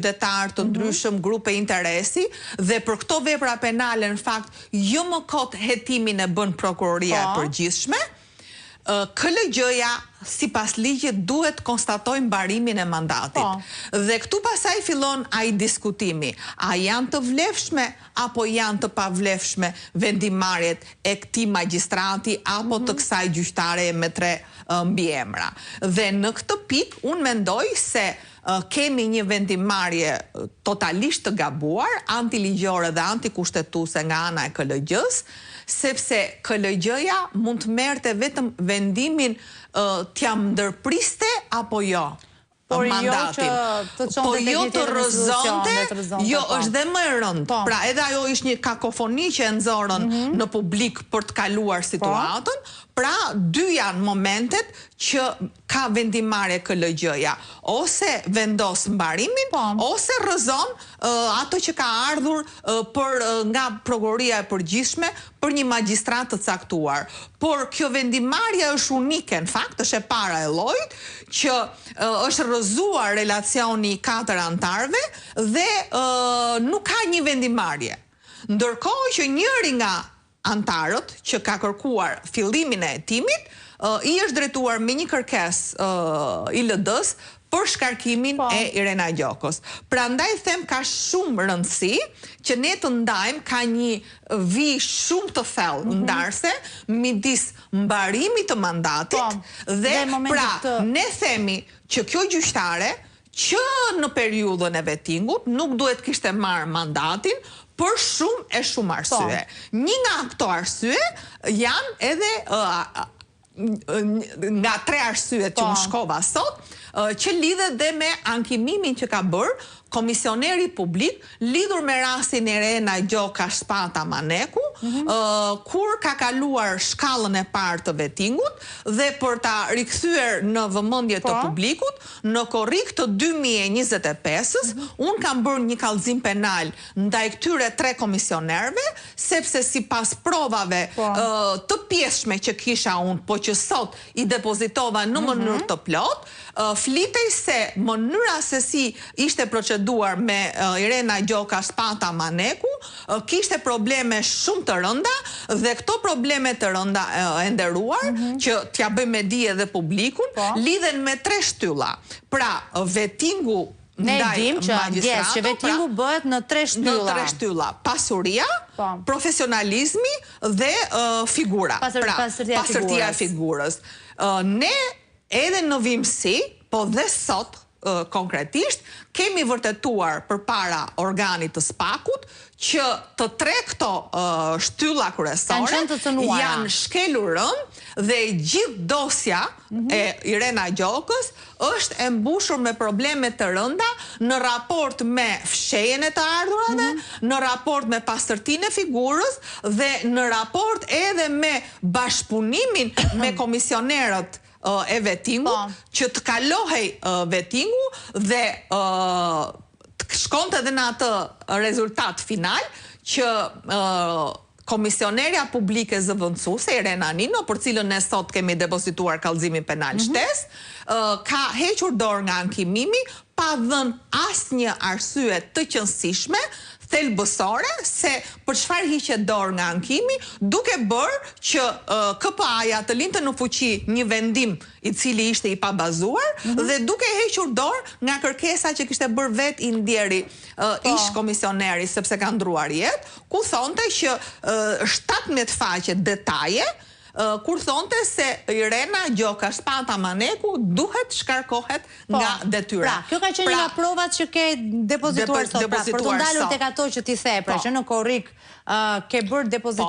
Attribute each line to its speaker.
Speaker 1: qytetarë të ndryshëm, grupe interesi, dhe për këto vepra penale, në fakt, jo më kot hetimin e bën prokuroria e përgjithshme, KLG-ja, sipas ligjit, duhet konstatojë mbarimin e mandatit. Dhe këtu pasaj fillon ai diskutimi. A janë të vlefshme apo janë të pavlefshme vendimarrjet e këtij magjistrati apo të kësaj gjyqtare me 3 mbiemra. Dhe në këtë pikë unë mendoj se kemi një vendimarrje totalisht të gabuar, antiligjore dhe antikushtetuese nga ana e KLG-s, sepse KLG-ja mund të merrte vetëm vendimin t'ja ndërpriste apo jo mandatin. Po jo të rëzonte, jo është dhe më e rëndë. Pra edhe ajo ishte një kakofoni që e nxorën në publik për të kaluar situatën. Pra, dy janë momentet që ka vendimarrje KLG-ja. Ose vendos mbarimin, ose rrëzon ato që ka ardhur nga prokuroria e përgjithshme për një magjistrat të caktuar. Por kjo vendimarrje është unike, në fakt, është e para e llojit, që është rrëzuar relacioni 4 antarëve dhe nuk ka një vendimarrje. Ndërkohë që njëri nga antarët që ka kërkuar fillimin e hetimit, i është drejtuar me një kërkesë ILD-s për shkarkimin e Irena Gjokës. Prandaj them ka shumë rëndësi që ne të ndajmë, ka një vijë shumë të thellë ndarse midis mbarimit të mandatit dhe pra ne themi që kjo gjyqtare që në periudhën e vettingut nuk duhet kishte marrë mandatin për shumë e shumë arsye. Një nga këto arsye janë edhe nga 3 arsyet që më shkova sot, që lidhet dhe me ankimimin që ka bërë komisioneri publik lidhur me rastin Irena Gjoka Shpata Maneku, kur ka kaluar shkallën e parë të vettingut dhe për ta rikthyer në vëmendje të publikut, në korrik të 2025-s, unë kam bërë një kallëzim penal ndaj këtyre 3 komisionerëve, sepse sipas provave të pjesshme që kisha unë, po që sot i depozitova në mënyrë të plot, flitej se mënyra se si ishte proceduar me Irena Gjoka Shpata Maneku, kishte probleme shumë të rënda dhe këto probleme të rënda e nderuar, që t'ja bëjmë dije dhe publikun, lidhen me 3 shtylla. Pra, vettingu ndaj magjistratit,
Speaker 2: që vettingu bëhet në 3 shtylla.
Speaker 1: Në 3 shtylla. Pasuria, profesionalizmi dhe figura. Pasërtia e figurës. Ne edhe në vimësi, po dhe sot, konkretisht, kemi vërtetuar përpara organit të SPAK-ut që të 3 këto shtylla kryesore janë shkelur rënd dhe gjithë dosja e Irena Gjokës është e mbushur me probleme të rënda në raport me fshehjen e të ardhurave, në raport me pastërtinë e figurës dhe në raport edhe me bashkëpunimin me komisionerët e vettingut, që të kalohej vettingu dhe të shkonte edhe në atë rezultat final që komisionerja publike zëvendësuese Irena Nino, për cilën ne sot kemi depozituar kallëzimin penal shtesë, ka hequr dorë nga ankimimi pa dhënë asnjë arsye të qëndësishme thelbësore se për çfarë hiqet dorë nga ankimi, duke bërë që KPA-ja të linte në fuqi një vendim i cili ishte i pabazuar dhe duke hequr dorë nga kërkesa që kishte bërë vet i ndjeri ish komisioneri sepse ka ndruar jetë, ku thonte që 17 faqe detaje kur thonte se Irena Gjoka Shpata Maneku duhet shkarkohet nga detyra.
Speaker 2: Pra, kjo ka qenë nga provat që ke depozituar sot, për të ndalur tek ato që ti the, pra që në korrik ke bërë depozitim